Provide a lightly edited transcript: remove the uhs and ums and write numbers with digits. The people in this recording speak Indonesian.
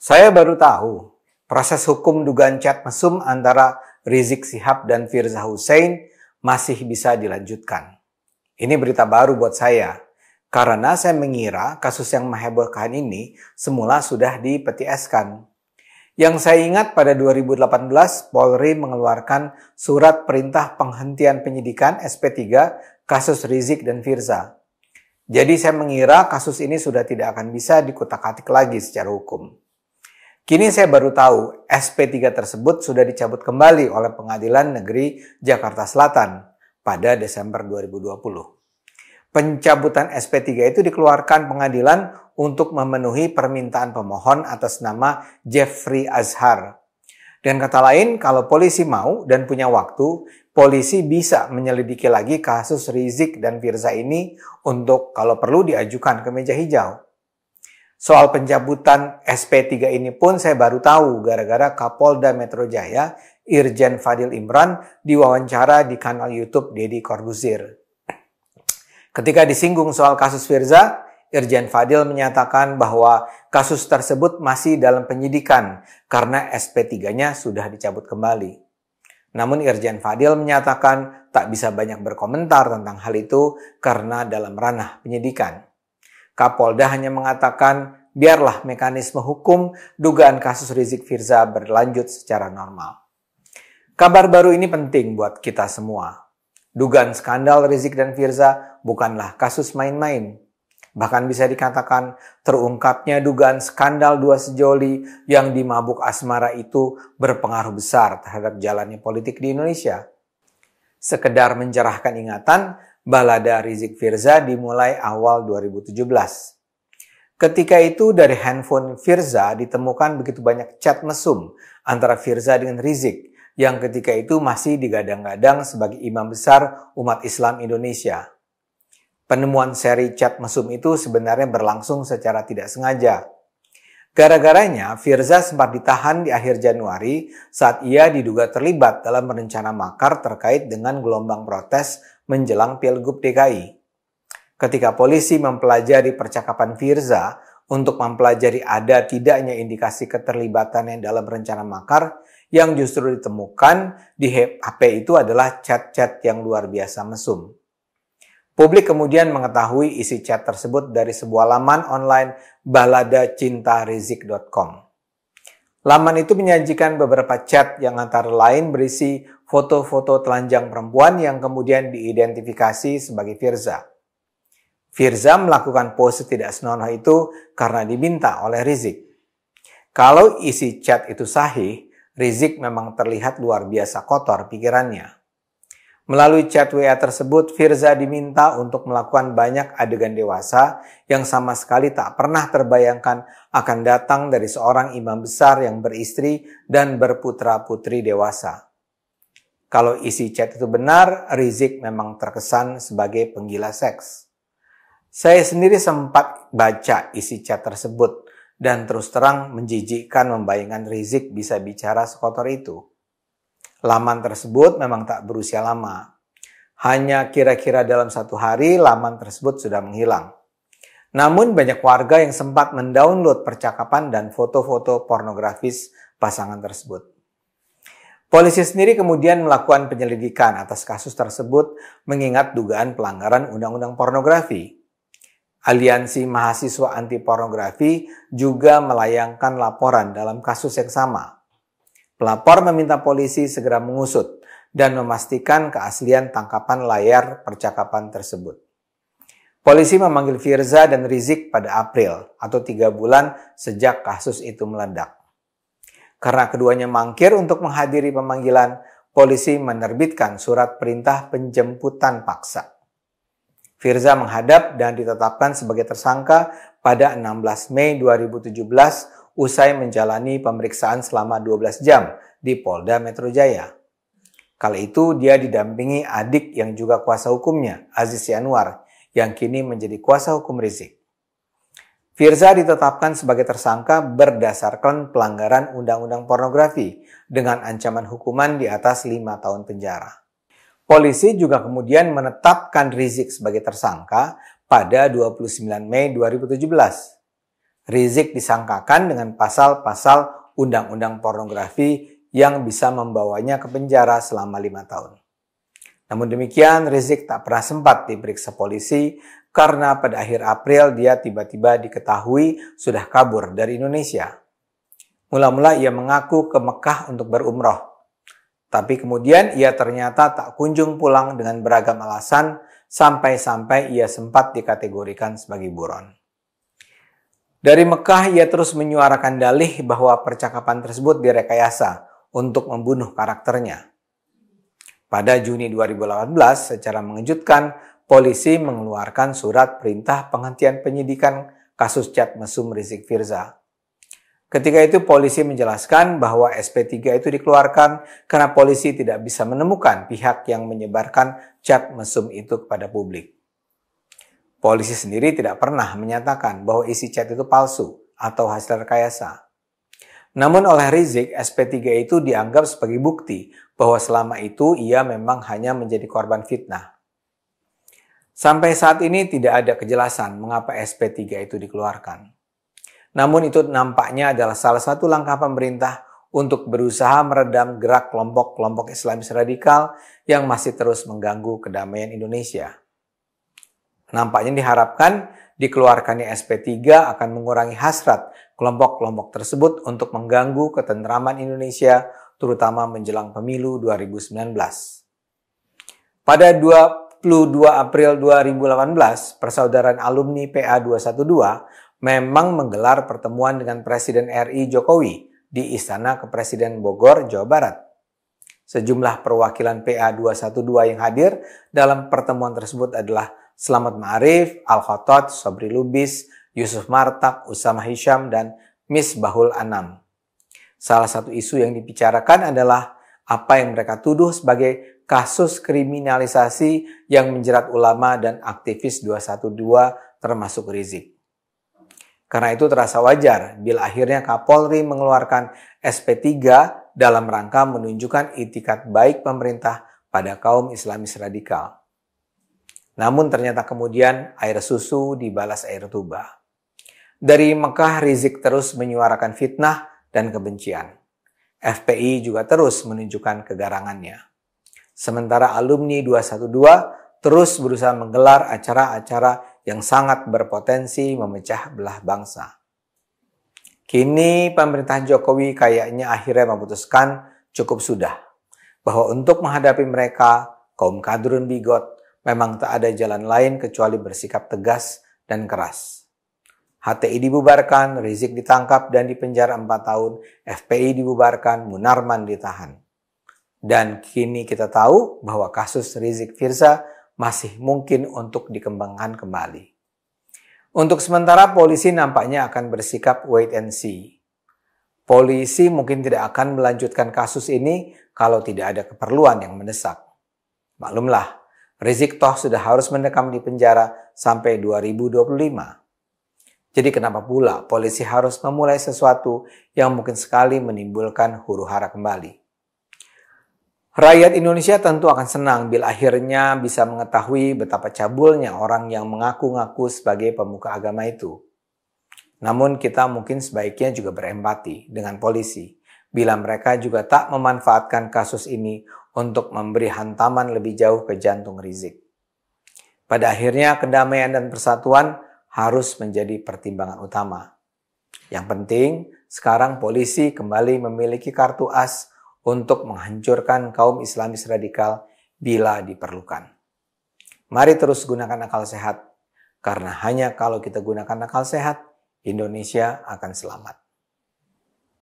Saya baru tahu proses hukum dugaan chat mesum antara Rizik Syihab dan Firza Husein masih bisa dilanjutkan. Ini berita baru buat saya, karena saya mengira kasus yang menghebohkan ini semula sudah dipetieskan. Yang saya ingat pada 2018, Polri mengeluarkan surat perintah penghentian penyidikan SP3 kasus Rizik dan Firza. Jadi saya mengira kasus ini sudah tidak akan bisa dikutak-atik lagi secara hukum. Kini saya baru tahu SP3 tersebut sudah dicabut kembali oleh Pengadilan Negeri Jakarta Selatan pada Desember 2020. Pencabutan SP3 itu dikeluarkan pengadilan untuk memenuhi permintaan pemohon atas nama Jeffrey Azhar. Dan kata lain, kalau polisi mau dan punya waktu, polisi bisa menyelidiki lagi kasus Rizik dan Firza ini untuk kalau perlu diajukan ke meja hijau. Soal pencabutan SP3 ini pun saya baru tahu gara-gara Kapolda Metro Jaya, Irjen Fadil Imran, diwawancara di kanal YouTube Deddy Corbuzier. Ketika disinggung soal kasus Firza, Irjen Fadil menyatakan bahwa kasus tersebut masih dalam penyidikan karena SP3-nya sudah dicabut kembali. Namun Irjen Fadil menyatakan tak bisa banyak berkomentar tentang hal itu karena dalam ranah penyidikan. Kapolda hanya mengatakan biarlah mekanisme hukum dugaan kasus Rizik Firza berlanjut secara normal. Kabar baru ini penting buat kita semua. Dugaan skandal Rizik dan Firza bukanlah kasus main-main. Bahkan bisa dikatakan terungkapnya dugaan skandal dua sejoli yang di mabuk asmara itu berpengaruh besar terhadap jalannya politik di Indonesia. Sekedar mencerahkan ingatan, balada Rizik Firza dimulai awal 2017. Ketika itu dari handphone Firza ditemukan begitu banyak chat mesum antara Firza dengan Rizik yang ketika itu masih digadang-gadang sebagai imam besar umat Islam Indonesia. Penemuan seri chat mesum itu sebenarnya berlangsung secara tidak sengaja. Gara-garanya, Firza sempat ditahan di akhir Januari saat ia diduga terlibat dalam rencana makar terkait dengan gelombang protes menjelang Pilgub DKI. Ketika polisi mempelajari percakapan Firza untuk mempelajari ada tidaknya indikasi keterlibatannya dalam rencana makar, yang justru ditemukan di HP itu adalah chat-chat yang luar biasa mesum. Publik kemudian mengetahui isi chat tersebut dari sebuah laman online baladacintarizik.com. Laman itu menyajikan beberapa chat yang antara lain berisi foto-foto telanjang perempuan yang kemudian diidentifikasi sebagai Firza. Firza melakukan pose tidak senonoh itu karena diminta oleh Rizik. Kalau isi chat itu sahih, Rizik memang terlihat luar biasa kotor pikirannya. Melalui chat WA tersebut, Firza diminta untuk melakukan banyak adegan dewasa yang sama sekali tak pernah terbayangkan akan datang dari seorang imam besar yang beristri dan berputra-putri dewasa. Kalau isi chat itu benar, Rizik memang terkesan sebagai penggila seks. Saya sendiri sempat baca isi chat tersebut dan terus terang menjijikkan membayangkan Rizik bisa bicara sekotor itu. Laman tersebut memang tak berusia lama. Hanya kira-kira dalam 1 hari laman tersebut sudah menghilang. Namun banyak warga yang sempat mendownload percakapan dan foto-foto pornografis pasangan tersebut. Polisi sendiri kemudian melakukan penyelidikan atas kasus tersebut mengingat dugaan pelanggaran undang-undang pornografi. Aliansi Mahasiswa Anti Pornografi juga melayangkan laporan dalam kasus yang sama. Pelapor meminta polisi segera mengusut dan memastikan keaslian tangkapan layar percakapan tersebut. Polisi memanggil Firza dan Rizik pada April atau 3 bulan sejak kasus itu meledak. Karena keduanya mangkir untuk menghadiri pemanggilan, polisi menerbitkan surat perintah penjemputan paksa. Firza menghadap dan ditetapkan sebagai tersangka pada 16 Mei 2017 usai menjalani pemeriksaan selama 12 jam di Polda Metro Jaya. Kala itu dia didampingi adik yang juga kuasa hukumnya, Aziz Yanuar, yang kini menjadi kuasa hukum Rizik. Firza ditetapkan sebagai tersangka berdasarkan pelanggaran undang-undang pornografi dengan ancaman hukuman di atas 5 tahun penjara. Polisi juga kemudian menetapkan Rizik sebagai tersangka pada 29 Mei 2017. Rizik disangkakan dengan pasal-pasal undang-undang pornografi yang bisa membawanya ke penjara selama 5 tahun. Namun demikian, Rizik tak pernah sempat diperiksa polisi karena pada akhir April dia tiba-tiba diketahui sudah kabur dari Indonesia. Mula-mula ia mengaku ke Mekah untuk berumroh. Tapi kemudian ia ternyata tak kunjung pulang dengan beragam alasan sampai-sampai ia sempat dikategorikan sebagai buron. Dari Mekah ia terus menyuarakan dalih bahwa percakapan tersebut direkayasa untuk membunuh karakternya. Pada Juni 2018, secara mengejutkan, polisi mengeluarkan surat perintah penghentian penyidikan kasus chat mesum Rizik Firza. Ketika itu polisi menjelaskan bahwa SP3 itu dikeluarkan karena polisi tidak bisa menemukan pihak yang menyebarkan chat mesum itu kepada publik. Polisi sendiri tidak pernah menyatakan bahwa isi chat itu palsu atau hasil rekayasa. Namun oleh Rizik, SP3 itu dianggap sebagai bukti bahwa selama itu ia memang hanya menjadi korban fitnah. Sampai saat ini tidak ada kejelasan mengapa SP3 itu dikeluarkan. Namun itu nampaknya adalah salah satu langkah pemerintah untuk berusaha meredam gerak kelompok-kelompok Islamis radikal yang masih terus mengganggu kedamaian Indonesia. Nampaknya diharapkan dikeluarkannya SP3 akan mengurangi hasrat kelompok-kelompok tersebut untuk mengganggu ketentraman Indonesia, terutama menjelang pemilu 2019. Pada 22 April 2018, persaudaraan alumni PA 212 memang menggelar pertemuan dengan Presiden RI Jokowi di Istana Kepresiden Bogor, Jawa Barat. Sejumlah perwakilan PA 212 yang hadir dalam pertemuan tersebut adalah Slamet Ma'arif, Al-Khotot, Sobri Lubis, Yusuf Martak, Usama Hisham, dan Misbahul Anam. Salah satu isu yang dibicarakan adalah apa yang mereka tuduh sebagai kasus kriminalisasi yang menjerat ulama dan aktivis 212 termasuk Rizik. Karena itu terasa wajar bila akhirnya Kapolri mengeluarkan SP3 dalam rangka menunjukkan itikat baik pemerintah pada kaum Islamis radikal. Namun ternyata kemudian air susu dibalas air tuba. Dari Mekah, Rizik terus menyuarakan fitnah dan kebencian. FPI juga terus menunjukkan kegarangannya. Sementara alumni 212 terus berusaha menggelar acara-acara yang sangat berpotensi memecah belah bangsa. Kini pemerintah Jokowi kayaknya akhirnya memutuskan cukup sudah bahwa untuk menghadapi mereka, kaum kadrun bigot, memang tak ada jalan lain kecuali bersikap tegas dan keras. HTI dibubarkan, Rizik ditangkap dan dipenjara 4 tahun, FPI dibubarkan, Munarman ditahan. Dan kini kita tahu bahwa kasus Rizik Firza masih mungkin untuk dikembangkan kembali. Untuk sementara polisi nampaknya akan bersikap wait and see. Polisi mungkin tidak akan melanjutkan kasus ini kalau tidak ada keperluan yang mendesak. Maklumlah, Rizik toh sudah harus mendekam di penjara sampai 2025. Jadi kenapa pula polisi harus memulai sesuatu yang mungkin sekali menimbulkan huru-hara kembali? Rakyat Indonesia tentu akan senang bila akhirnya bisa mengetahui betapa cabulnya orang yang mengaku-ngaku sebagai pemuka agama itu. Namun kita mungkin sebaiknya juga berempati dengan polisi bila mereka juga tak memanfaatkan kasus ini untuk memberi hantaman lebih jauh ke jantung Rizik. Pada akhirnya kedamaian dan persatuan harus menjadi pertimbangan utama. Yang penting sekarang polisi kembali memiliki kartu as untuk menghancurkan kaum Islamis radikal bila diperlukan. Mari terus gunakan akal sehat, karena hanya kalau kita gunakan akal sehat, Indonesia akan selamat.